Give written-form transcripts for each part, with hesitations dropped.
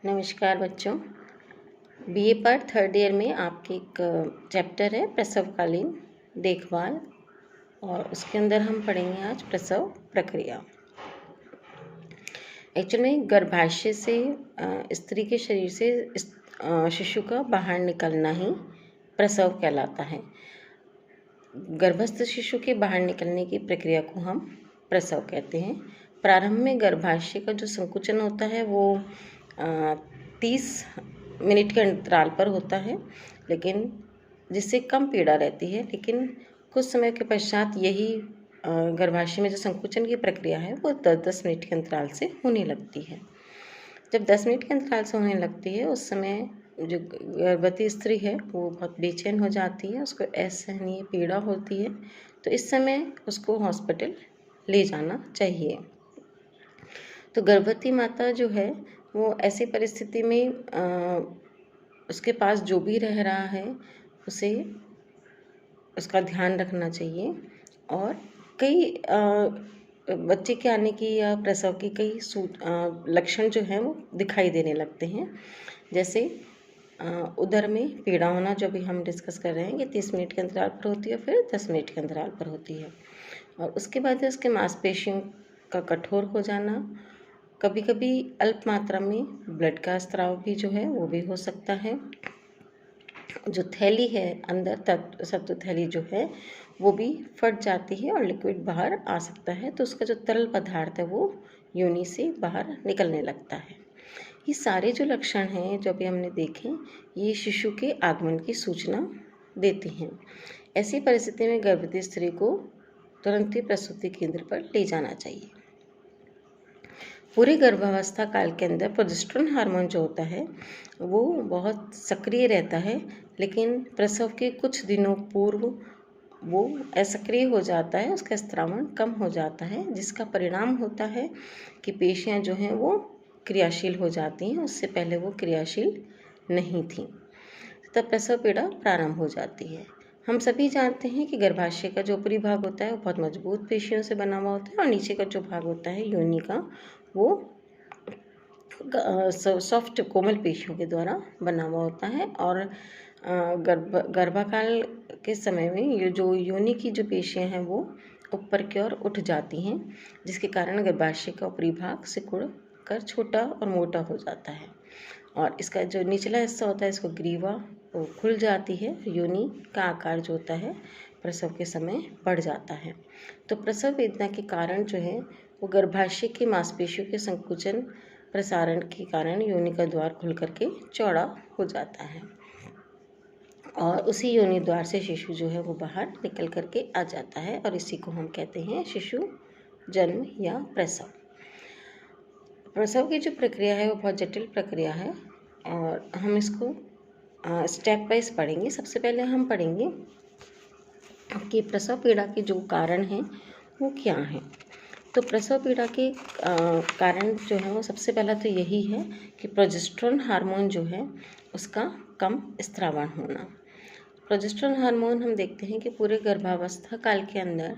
नमस्कार बच्चों। BA part third year में आपके एक चैप्टर है प्रसवकालीन देखभाल और उसके अंदर हम पढ़ेंगे आज प्रसव प्रक्रिया। एक्चुअल में गर्भाशय से स्त्री के शरीर से शिशु का बाहर निकलना ही प्रसव कहलाता है। गर्भस्थ शिशु के बाहर निकलने की प्रक्रिया को हम प्रसव कहते हैं। प्रारंभ में गर्भाशय का जो संकुचन होता है वो 30 मिनट के अंतराल पर होता है, लेकिन जिससे कम पीड़ा रहती है। लेकिन कुछ समय के पश्चात यही गर्भाशय में जो संकुचन की प्रक्रिया है वो 10-10 मिनट के अंतराल से होने लगती है। जब 10 मिनट के अंतराल से होने लगती है उस समय जो गर्भवती स्त्री है वो बहुत बेचैन हो जाती है, उसको असहनीय पीड़ा होती है, तो इस समय उसको हॉस्पिटल ले जाना चाहिए। तो गर्भवती माता जो है वो ऐसी परिस्थिति में उसके पास जो भी रह रहा है उसे उसका ध्यान रखना चाहिए। और कई बच्चे के आने की या प्रसव की कई लक्षण जो हैं वो दिखाई देने लगते हैं, जैसे उदर में पीड़ा होना, जो भी हम डिस्कस कर रहे हैं, ये 30 मिनट के अंतराल पर होती है, फिर 10 मिनट के अंतराल पर होती है। और उसके बाद उसके मांसपेशियों का कठोर हो जाना, कभी कभी अल्प मात्रा में ब्लड का स्राव भी जो है वो भी हो सकता है। जो थैली है अंदर सत्व थैली जो है वो भी फट जाती है और लिक्विड बाहर आ सकता है, तो उसका जो तरल पदार्थ है वो योनि से बाहर निकलने लगता है। ये सारे जो लक्षण हैं जो अभी हमने देखे, ये शिशु के आगमन की सूचना देते हैं। ऐसी परिस्थिति में गर्भवती स्त्री को तुरंत ही प्रसूति केंद्र पर ले जाना चाहिए। पूरे गर्भावस्था काल के अंदर प्रोजेस्टेरोन हार्मोन जो होता है वो बहुत सक्रिय रहता है, लेकिन प्रसव के कुछ दिनों पूर्व वो असक्रिय हो जाता है, उसका स्त्रावण कम हो जाता है, जिसका परिणाम होता है कि पेशियां जो हैं वो क्रियाशील हो जाती हैं, उससे पहले वो क्रियाशील नहीं थी, तब प्रसव पीड़ा प्रारंभ हो जाती है। हम सभी जानते हैं कि गर्भाशय का जो ऊपरी भाग होता है वो बहुत मजबूत पेशियों से बना हुआ होता है और नीचे का जो भाग होता है योनि का वो सॉफ्ट कोमल पेशियों के द्वारा बना हुआ होता है। और गर्भाकाल के समय में ये जो योनि की जो पेशियां हैं वो ऊपर की ओर उठ जाती हैं, जिसके कारण गर्भाशय का ऊपरी भाग सिकुड़ कर छोटा और मोटा हो जाता है और इसका जो निचला हिस्सा होता है इसको ग्रीवा वो खुल जाती है। योनि का आकार जो होता है प्रसव के समय बढ़ जाता है। तो प्रसव वेदना के कारण जो है वो गर्भाशय की मांसपेशियों के संकुचन प्रसारण के कारण योनि का द्वार खुल करके चौड़ा हो जाता है और उसी योनि द्वार से शिशु जो है वो बाहर निकल करके आ जाता है और इसी को हम कहते हैं शिशु जन्म या प्रसव। प्रसव की जो प्रक्रिया है वो बहुत जटिल प्रक्रिया है और हम इसको स्टेप वाइज पढ़ेंगे। सबसे पहले हम पढ़ेंगे कि प्रसव पीड़ा के जो कारण हैं वो क्या हैं। तो प्रसव पीड़ा के कारण जो है वो सबसे पहला तो यही है कि प्रोजेस्टेरोन हार्मोन जो है उसका कम स्त्रावण होना। प्रोजेस्टेरोन हार्मोन हम देखते हैं कि पूरे गर्भावस्था काल के अंदर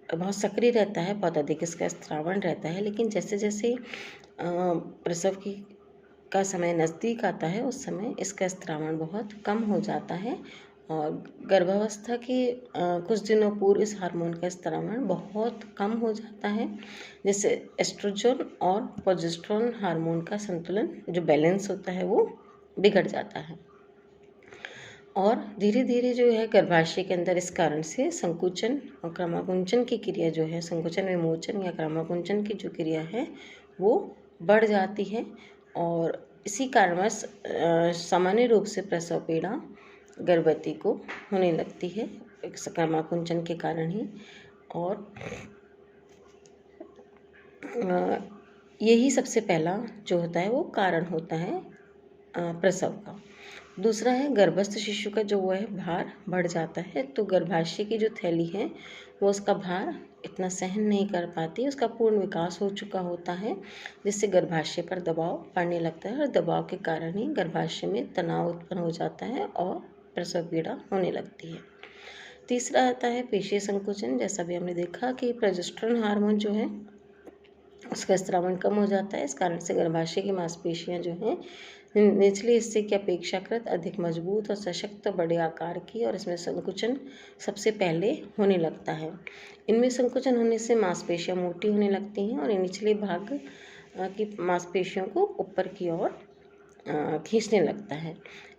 बहुत सक्रिय रहता है, बहुत अधिक इसका स्त्रावण रहता है, लेकिन जैसे जैसे प्रसव का समय नज़दीक आता है उस समय इसका स्त्रावण बहुत कम हो जाता है और गर्भावस्था के कुछ दिनों पूर्व इस हार्मोन का स्त्रावण बहुत कम हो जाता है, जिससे एस्ट्रोजन और प्रोजेस्टेरोन हार्मोन का संतुलन जो बैलेंस होता है वो बिगड़ जाता है और धीरे धीरे जो है गर्भाशय के अंदर इस कारण से संकुचन और क्रमाकुंचन की क्रिया जो है, संकुचन विमोचन या क्रमाकुंचन की जो क्रिया है वो बढ़ जाती है और इसी कारणवश सामान्य रूप से प्रसव पीड़ा गर्भवती को होने लगती है क्रमाकुंचन के कारण ही। और यही सबसे पहला जो होता है वो कारण होता है प्रसव का। दूसरा है गर्भस्थ शिशु का जो है भार बढ़ जाता है, तो गर्भाशय की जो थैली है वो उसका भार इतना सहन नहीं कर पाती, उसका पूर्ण विकास हो चुका होता है, जिससे गर्भाशय पर दबाव पड़ने लगता है और दबाव के कारण ही गर्भाशय में तनाव उत्पन्न हो जाता है और प्रसव पीड़ा होने लगती है। तीसरा आता है पेशीय संकुचन। जैसा भी हमने देखा कि प्रोजेस्टेरोन हार्मोन जो है उसका स्रावन कम हो जाता है। इस कारण से गर्भाशय की मांसपेशियां जो हैं निचले हिस्से की अपेक्षाकृत अधिक मजबूत और सशक्त, बड़े आकार की, और इसमें संकुचन सबसे पहले होने लगता है। इनमें संकुचन होने से मांसपेशियां मोटी होने लगती हैं और निचले भाग की मांसपेशियों को ऊपर की ओर खींचने लगता है।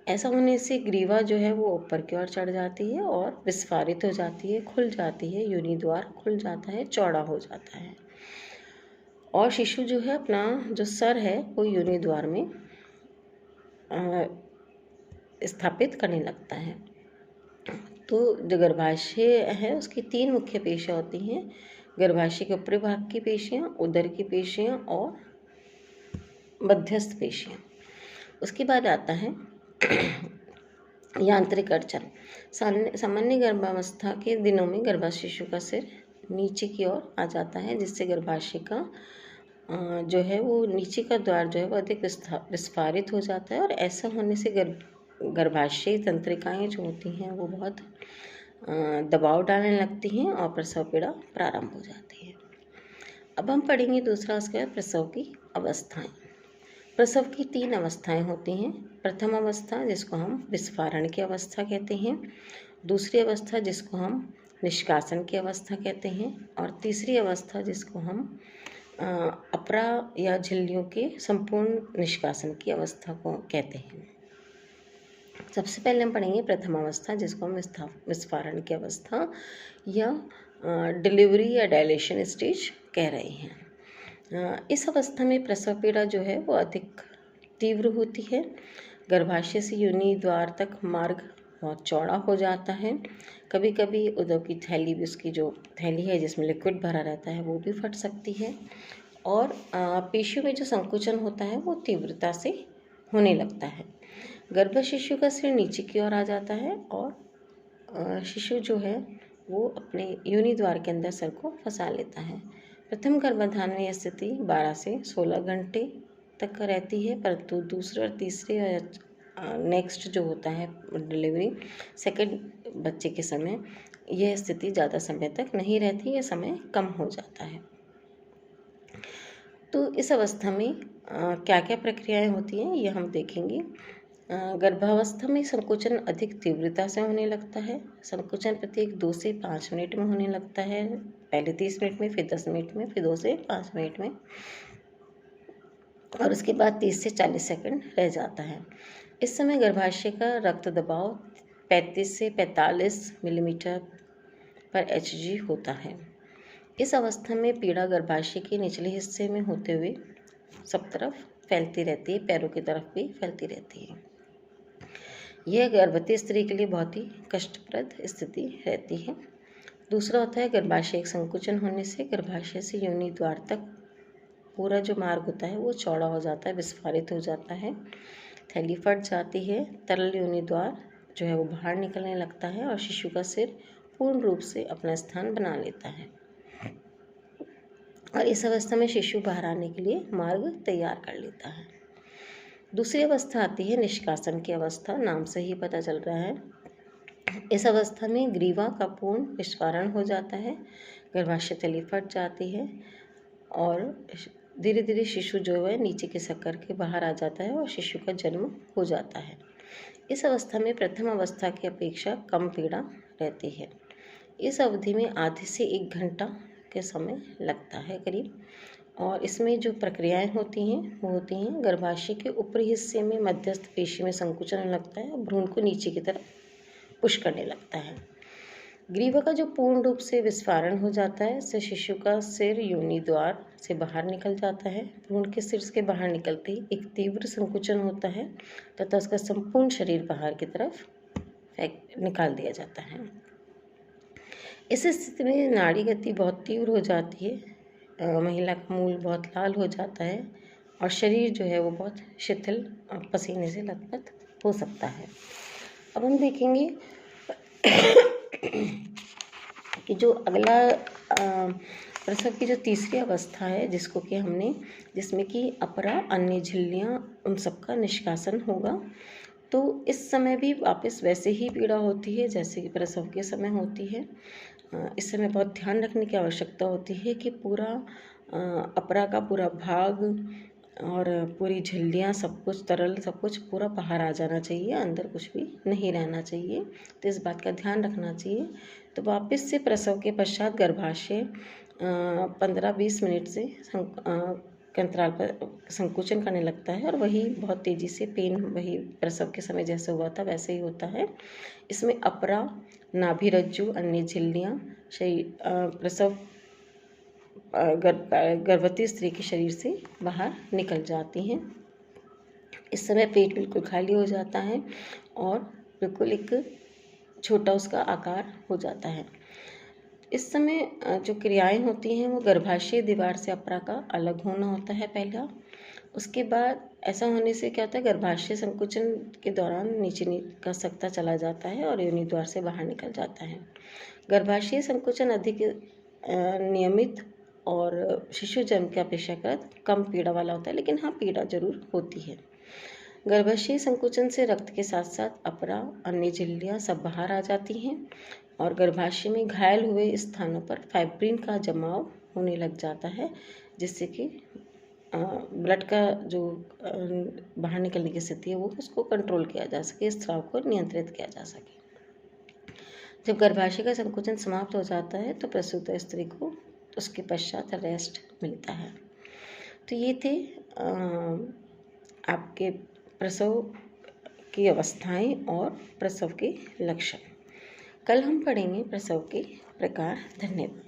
ऐसा होने से ग्रीवा जो है वो ऊपर की ओर चढ़ जाती है और विस्फारित हो जाती है, खुल जाती है, योनि द्वार खुल जाता है, चौड़ा हो जाता है और शिशु जो है अपना जो सर है वो योनि द्वार में स्थापित करने लगता है। तो जो गर्भाशय है उसकी 3 मुख्य पेशियाँ होती हैं। गर्भाशय के ऊपरी भाग की पेशियाँ, उदर की पेशियाँ और मध्यस्थ पेशियाँ। उसके बाद आता है यांत्रिक अड़चन। सामान्य गर्भावस्था के दिनों में गर्भाशय शिशु का सिर नीचे की ओर आ जाता है, जिससे गर्भाशय का जो है वो नीचे का द्वार जो है वो अधिक विस्फारित हो जाता है और ऐसा होने से गर्भाशय तंत्रिकाएं जो होती हैं वो बहुत दबाव डालने लगती हैं और प्रसव पीड़ा प्रारंभ हो जाती है। अब हम पढ़ेंगे दूसरा, उसके बाद प्रसव की अवस्थाएं। प्रसव की 3 अवस्थाएं होती हैं। प्रथम अवस्था जिसको हम विस्फारण की अवस्था कहते हैं, दूसरी अवस्था जिसको हम निष्कासन की अवस्था कहते हैं और तीसरी अवस्था जिसको हम अपरा या झिल्लियों के संपूर्ण निष्कासन की अवस्था को कहते हैं। सबसे पहले हम पढ़ेंगे प्रथम अवस्था जिसको हम विस्फारण की अवस्था या डिलीवरी या डायलेशन स्टेज कह रहे हैं। इस अवस्था में प्रसव पीड़ा जो है वो अधिक तीव्र होती है। गर्भाशय से योनि द्वार तक मार्ग बहुत चौड़ा हो जाता है। कभी कभी उदर की थैली भी, उसकी जो थैली है जिसमें लिक्विड भरा रहता है, वो भी फट सकती है और पेशियों में जो संकुचन होता है वो तीव्रता से होने लगता है। गर्भ शिशु का सिर नीचे की ओर आ जाता है और शिशु जो है वो अपने योनि द्वार के अंदर सिर को फंसा लेता है। प्रथम गर्भाधान में यह स्थिति 12 से 16 घंटे तक रहती है, परंतु दूसरे और तीसरे नेक्स्ट जो होता है डिलीवरी, सेकंड बच्चे के समय यह स्थिति ज़्यादा समय तक नहीं रहती, यह समय कम हो जाता है। तो इस अवस्था में क्या क्या प्रक्रियाएं होती हैं ये हम देखेंगे। गर्भावस्था में संकुचन अधिक तीव्रता से होने लगता है। संकुचन प्रत्येक 2 से 5 मिनट में होने लगता है, पहले 30 मिनट में, फिर 10 मिनट में, फिर 2 से 5 मिनट में और उसके बाद 30 से 40 सेकंड रह जाता है। इस समय गर्भाशय का रक्त दबाव 35 से 45 मिलीमीटर पर Hg होता है। इस अवस्था में पीड़ा गर्भाशय के निचले हिस्से में होते हुए सब तरफ फैलती रहती है, पैरों की तरफ भी फैलती रहती है। यह गर्भवती स्त्री के लिए बहुत ही कष्टप्रद स्थिति रहती है। दूसरा होता है गर्भाशय संकुचन होने से गर्भाशय से योनि द्वार तक पूरा जो मार्ग होता है वो चौड़ा हो जाता है, विस्फारित हो जाता है, थैली फट जाती है, तरल योनि द्वार जो है वो बाहर निकलने लगता है और शिशु का सिर पूर्ण रूप से अपना स्थान बना लेता है और इस अवस्था में शिशु बाहर आने के लिए मार्ग तैयार कर लेता है। दूसरी अवस्था आती है निष्कासन की अवस्था, नाम से ही पता चल रहा है। इस अवस्था में ग्रीवा का पूर्ण विस्फारण हो जाता है, गर्भाशय थैली फट जाती है और धीरे धीरे शिशु जो है नीचे के शक्कर के बाहर आ जाता है और शिशु का जन्म हो जाता है। इस अवस्था में प्रथम अवस्था की अपेक्षा कम पीड़ा रहती है। इस अवधि में आधे से 1 घंटा के समय लगता है करीब और इसमें जो प्रक्रियाएं होती हैं वो होती हैं गर्भाशय के ऊपरी हिस्से में मध्यस्थ पेशी में संकुचन होने लगता है, भ्रूण को नीचे की तरफ पुश करने लगता है। ग्रीवा का जो पूर्ण रूप से विस्फारण हो जाता है इससे शिशु का सिर योनि द्वार से बाहर निकल जाता है। भ्रूण के सिर के बाहर निकलते ही एक तीव्र संकुचन होता है तथा उसका संपूर्ण शरीर बाहर की तरफ निकाल दिया जाता है। इस स्थिति में नाड़ी गति बहुत तीव्र हो जाती है, महिला का मूल बहुत लाल हो जाता है और शरीर जो है वो बहुत शिथिल और पसीने से लथपथ हो सकता है। अब हम देखेंगे कि जो अगला प्रसव की जो तीसरी अवस्था है जिसमें कि अपरा, अन्य झिल्लियाँ, उन सबका निष्कासन होगा। तो इस समय भी वापस वैसे ही पीड़ा होती है जैसे कि प्रसव के समय होती है। इस समय बहुत ध्यान रखने की आवश्यकता होती है कि पूरा अपरा का पूरा भाग और पूरी झिल्लियाँ, सब कुछ तरल, सब कुछ पूरा बाहर आ जाना चाहिए, अंदर कुछ भी नहीं रहना चाहिए। तो इस बात का ध्यान रखना चाहिए। तो वापस से प्रसव के पश्चात गर्भाशय 15-20 मिनट से के अंतराल पर संकुचन करने लगता है और वही बहुत तेज़ी से पेन वही प्रसव के समय जैसे हुआ था वैसे ही होता है। इसमें अपरा, नाभिरज्जु, अन्य झिल्लियाँ प्रसव गर्भवती स्त्री के शरीर से बाहर निकल जाती हैं। इस समय पेट बिल्कुल खाली हो जाता है और बिल्कुल एक छोटा उसका आकार हो जाता है। इस समय जो क्रियाएं होती हैं वो गर्भाशय दीवार से अपरा का अलग होना होता है पहला। उसके बाद ऐसा होने से क्या होता है, गर्भाशय संकुचन के दौरान नीचे का सकता चला जाता है और योनि द्वार से बाहर निकल जाता है। गर्भाशय संकुचन अधिक नियमित और शिशु जन्म की अपेक्षाकृत कम पीड़ा वाला होता है, लेकिन हाँ पीड़ा जरूर होती है। गर्भाशय संकुचन से रक्त के साथ साथ अपरा, अन्य झिल्लियाँ सब बाहर आ जाती हैं और गर्भाशय में घायल हुए स्थानों पर फाइब्रिन का जमाव होने लग जाता है, जिससे कि ब्लड का जो बाहर निकलने की स्थिति है वो उसको कंट्रोल किया जा सके, स्राव को नियंत्रित किया जा सके। जब गर्भाशय का संकुचन समाप्त हो जाता है तो प्रसूत स्त्री को उसके पश्चात रेस्ट मिलता है। तो ये थे आपके प्रसव की अवस्थाएं और प्रसव के लक्षण। कल हम पढ़ेंगे प्रसव के प्रकार। धन्यवाद।